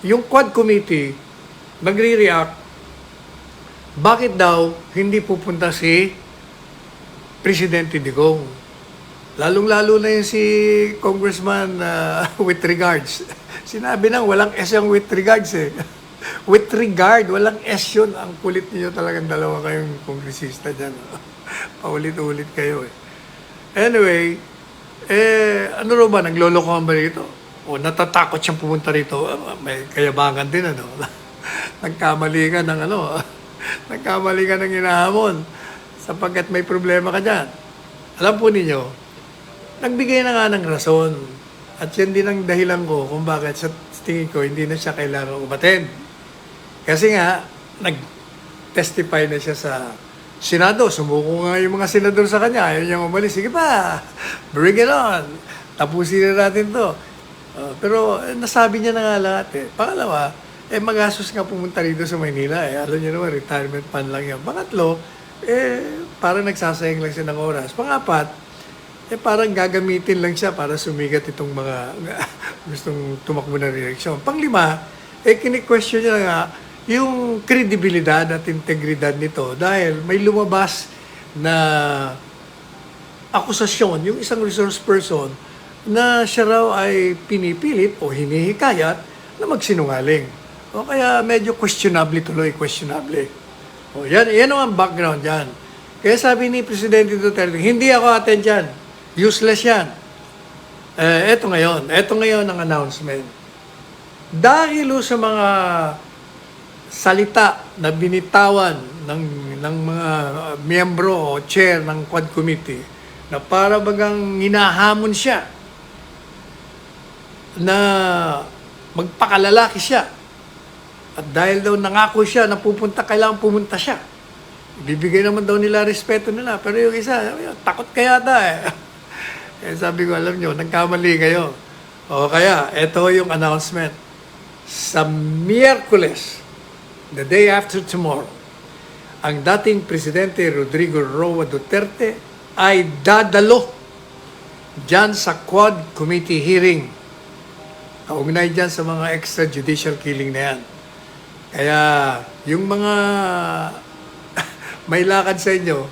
yung Quad Committee nagre-react, bakit daw hindi pupunta si Presidente Digong? Lalong-lalo na yung si Congressman with regards. Sinabi nang walang S yung with regards eh. With regard, walang S yun. Ang kulit niyo talagang dalawa kayong kongresista dyan. Paulit-ulit kayo eh. Anyway, ano ro ba, naglolokohan ba rito? O natatakot siyang pumunta rito? May kayabangan din ano. Nagkamali ka ng ano, nagkamali ka ng hinahamon sapagkat may problema ka dyan. Alam po ninyo, nagbigay na nga ng rason. At yan din ang dahilan ko kung bakit sa tingin ko hindi na siya kailangan umattend. Kasi nga, nag-testify na siya sa Senado. Sumuko nga yung mga senador sa kanya. Ayaw niyang umalis. Sige pa, bring it on. Tapusin na natin to. Pero nasabi niya na nga lahat eh. Pangalawa, magastos nga pumunta rito sa Maynila eh. Alam niyo naman, retirement fund lang yan. Pangatlo, parang nagsasayang lang siya ng oras. Pangapat, parang gagamitin lang siya para sumigat itong mga gustong tumakbo na reeleksyon. Panglima, kini-question niya nga yung kredibilidad at integridad nito dahil may lumabas na akusasyon, yung isang resource person na siya raw ay pinipilit o hinihikayat na magsinungaling. O kaya medyo questionable tuloy, questionable. O yan ang background yan. Kaya sabi ni Presidente Duterte, hindi ako attend dyan. Useless yan. Eto ngayon ang announcement. Dahil sa mga salita na binitawan ng mga miyembro o chair ng Quad Committee na para bagang hinahamon siya na magpakalalaki siya. At dahil daw nangako siya na kailangan pumunta siya. Bibigay naman daw nila respeto nila. Pero yung isa, takot kaya yata sabi ko, alam nyo, nagkamali kayo. O kaya, ito yung announcement. Sa Miyerkules, the day after tomorrow, ang dating Presidente Rodrigo Roa Duterte ay dadalo dyan sa Quad Committee hearing. Kaugnay dyan sa mga extrajudicial killing na yan. Kaya, yung mga may lakad sa inyo,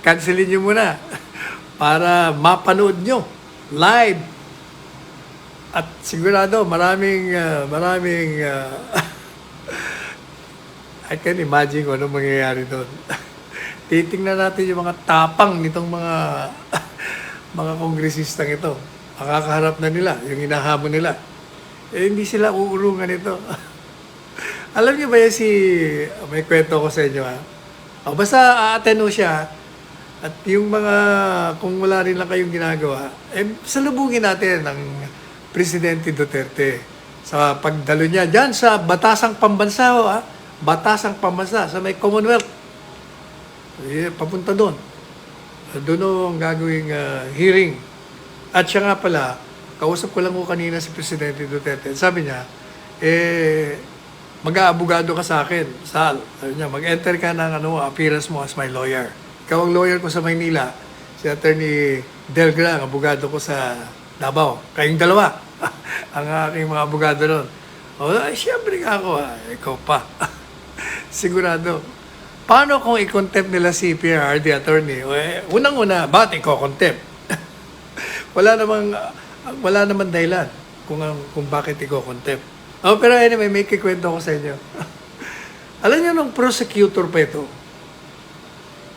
cancelin nyo muna para mapanood nyo live. At sigurado, maraming I can imagine kung anong mangyayari doon. Titingnan natin yung mga tapang nitong mga kongresistang ito. Makakaharap na nila, yung hinahamon nila. Hindi sila uurungan ito. Alam niyo ba yan may kwento ko sa inyo basta a-attend siya at yung mga, kung wala rin lang kayong ginagawa, salubungin natin ng Presidente Duterte sa pagdalo niya dyan sa Batasang Pambansa Batasang Pambansa sa may Commonwealth. Papunta doon. Doon ang gagawing hearing. At siya nga pala, kausap ko lang kanina si Presidente Duterte. Sabi niya, mag-aabogado ka sa akin, Sal. Sabi niya, mag-enter ka ng appearance mo as my lawyer. Ikaw ang lawyer ko sa Maynila. Si Attorney Delgra, ang abogado ko sa Davao. Kayong dalawa. Ang aking mga abogado doon. Siyempre nga ako, ikaw pa. Sigurado. Paano kung i-contempt nila si PRRD attorney? Unang-una, bakit i-contempt? wala namang dahilan kung bakit i-contempt. Pero anyway, may kikwento ko sa inyo. Alam niyo, nung prosecutor pa ito,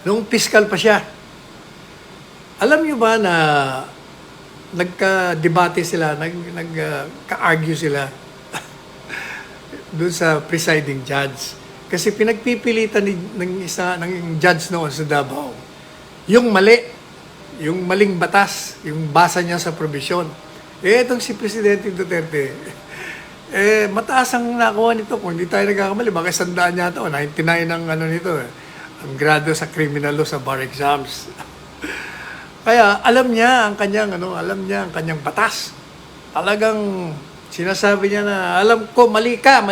nung fiscal pa siya, alam niyo ba na nagka-debate sila, nagka-argue sila doon sa presiding judge. Kasi pinagpipilitan ng judge noon sa Davao, yung maling batas, yung basa niya sa probisyon. Itong si Presidente Duterte, mataas ang nakuha nito. Kung hindi tayo nagkakamali, baka 100 yata o 99 ang nito ang grado sa criminal law sa bar exams. Kaya alam niya ang kanyang batas. Talagang sinasabi niya na, alam ko, mali ka.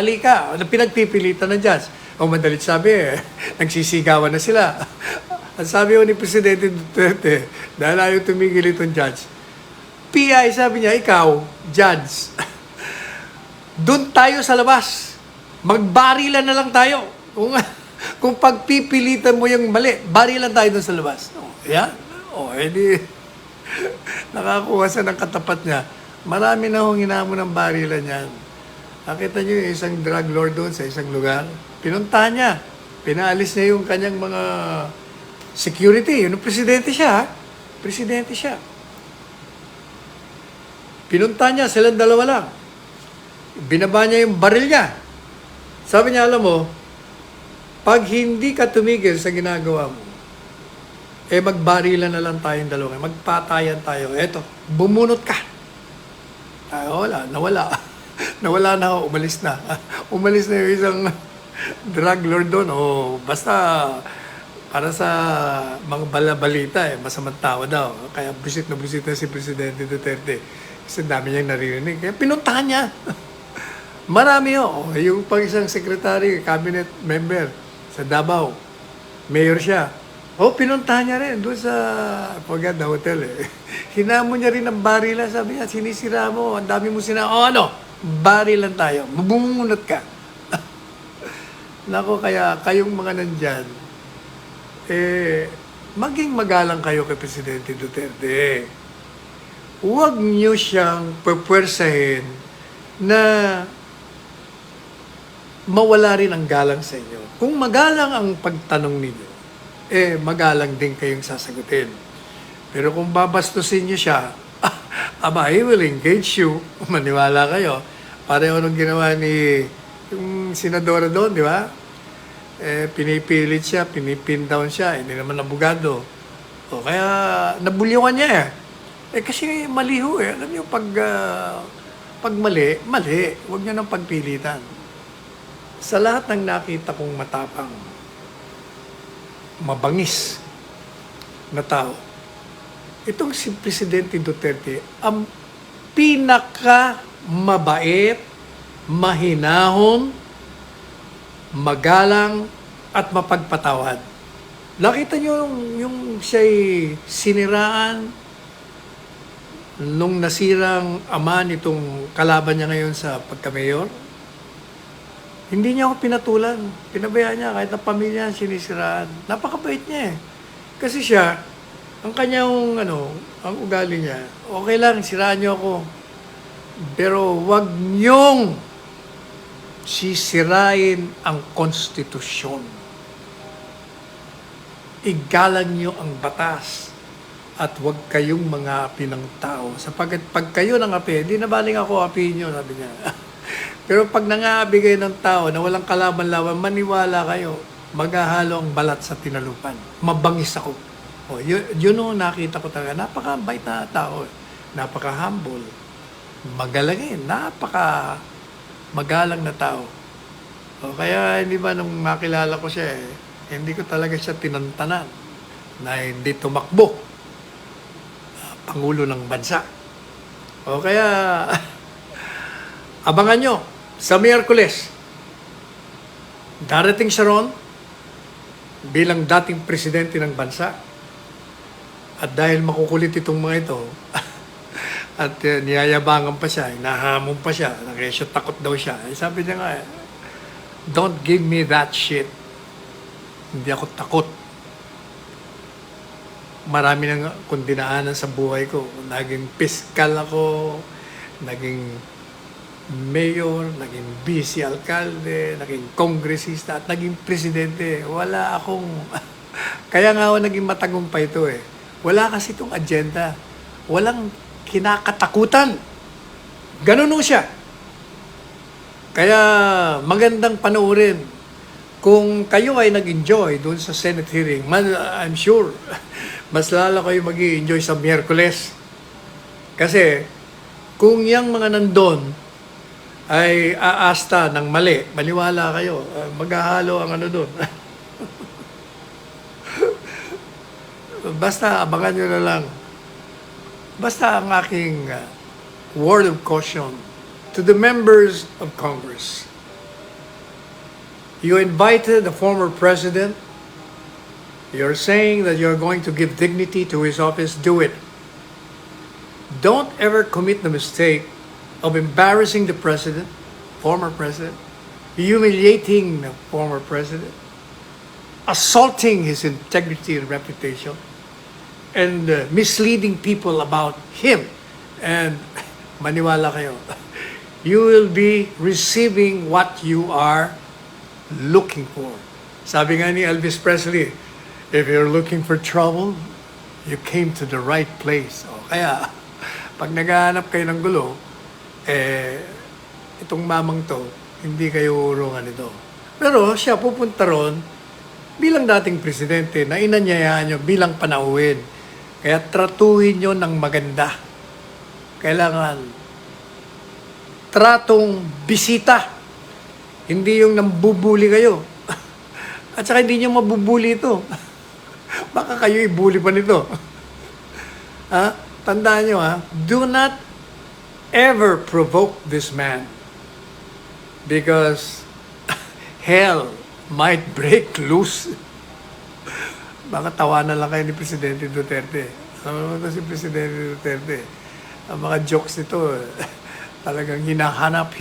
Pinagpipilitan ng judge. Madalit sabi nagsisigawan na sila. Ang sabi ni Presidente Duterte, dahil ayaw tumigil itong judge, PI, sabi niya, ikaw, judge, Doon tayo sa labas. Magbarilan na lang tayo. Kung pagpipilitan mo yung mali, barilan tayo doon sa labas. Yan. Edi, nakakuha siya ng katapat niya. Marami na hong hinamon ng barilan yan. Nakita niyo yung isang drug lord doon sa isang lugar. Pinuntahan niya. Pinaalis niya yung kanyang mga security. Yung presidente siya, presidente siya. Pinuntahan niya, silang dalawa lang. Binaba niya yung baril niya. Sabi niya, alam mo, pag hindi ka tumigil sa ginagawa mo, magbarilan na lang tayong dalawa. Magpatayan tayo. Eto, bumunot ka. Wala, nawala. Nawala na, umalis na. Umalis na yung isang drug lord doon. Basta para sa mga balabalita, masamang tao daw. Kaya busit na si Presidente Duterte. Kasi dami niyang naririnig. Kaya pinuntahan niya. Marami yung pang isang secretary, cabinet member sa Davao. Mayor siya. Pinuntahan niya rin doon sa Paganda Hotel. Hinamon niya rin ng barilan. Sabi niya, sinisira mo. Ang dami mo barilan tayo. Bumunot ka. Nako, kaya kayong mga nandyan, maging magalang kayo kay Presidente Duterte. Huwag niyo siyang pupwersahin na mawala rin ang galang sa inyo. Kung magalang ang pagtanong ninyo, magalang din kayong sasagutin. Pero kung babastusin niyo siya, he will engage you. Maniwala kayo. Pareho nung ginawa ni yung senadora doon, di ba? Pinipilit siya, pinipin down siya, hindi naman abogado. Kaya nabulyuan niya kasi mali ho Alam niyo, pag mali, mali. Huwag niyo nang pagpilitan. Sa lahat ng nakita kong matapang, mabangis na tao, itong si Presidente Duterte, ang pinaka-mabait, mahinahon, magalang, at mapagpatawad. Nakita niyo yung siya'y siniraan nung nasirang ama nitong kalaban niya ngayon sa pagka-mayor? Hindi niya ako pinatulan. Pinabayaan niya kahit ang pamilya sinisiraan. Napakabait niya Kasi siya, ang kanyang ang ugali niya, okay lang, siraan niyo ako. Pero wag niyong sisirain ang konstitusyon. Igalang niyo ang batas at wag kayong mga api ng tao. Sapagkat pag kayo ng api, hindi na baling ako apihin niyo, sabi niya. Pero pag nangaabi kayo ng tao na walang kalaban-laban, maniwala kayo, maghahalo ang balat sa tinalupan. Mabangis ako. Yun nakita ko talaga. Napaka-bait na tao. Napaka-humble. Magalangin. Magalang na tao. Kaya hindi ba nung makilala ko siya, hindi ko talaga siya tinantanan na hindi tumakbo. Pangulo ng bansa. Kaya abangan nyo sa Miyerkules. Darating siya ron bilang dating presidente ng bansa. At dahil makukulit itong mga ito, at niyayabangan pa siya, nahamon pa siya, nakesyo takot daw siya. Sabi niya nga, don't give me that shit. Hindi ako takot. Marami nang kung dinaanan sa buhay ko. Naging piskal ako, naging mayor, naging vice alkalde, naging kongresista, at naging presidente. Wala akong... Kaya nga ako naging matagumpay ito Wala kasi itong agenda. Walang kinakatakutan. Ganun siya. Kaya magandang panoorin. Kung kayo ay nag-enjoy doon sa Senate hearing, I'm sure, mas lalo kayo mag-i-enjoy sa Miyerkules. Kasi, kung yung mga nandun ay aasta ng mali, maniwala kayo, maghahalo ang doon. Basta abangan nyo na lang. Basta ang aking word of caution to the members of Congress. You invited the former president. You're saying that you're going to give dignity to his office. Do it. Don't ever commit the mistake of embarrassing the president, former president, humiliating the former president, assaulting his integrity and reputation, and misleading people about him. And maniwala kayo, you will be receiving what you are looking for. Sabi nga ni Elvis Presley, if you're looking for trouble, you came to the right place. O kaya, pag naghahanap kayo ng gulo, itong mamang to, hindi kayo urungan ito. Pero siya pupunta ron bilang dating presidente na inanyayahan nyo bilang panauhin. Kaya tratuhin nyo ng maganda. Kailangan tratong bisita. Hindi yung nambubuli kayo. At saka hindi nyo mabubuli ito. Baka kayo ibuli pa nito. Ha? Tandaan nyo ha, do not ever provoke this man. Because hell might break loose. Baka tawanan lang kayo ni Presidente Duterte. Ano naman ito si Presidente Duterte? Ang mga jokes nito, talagang hinahanap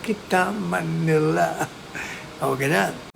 kita Manila. O, ganyan.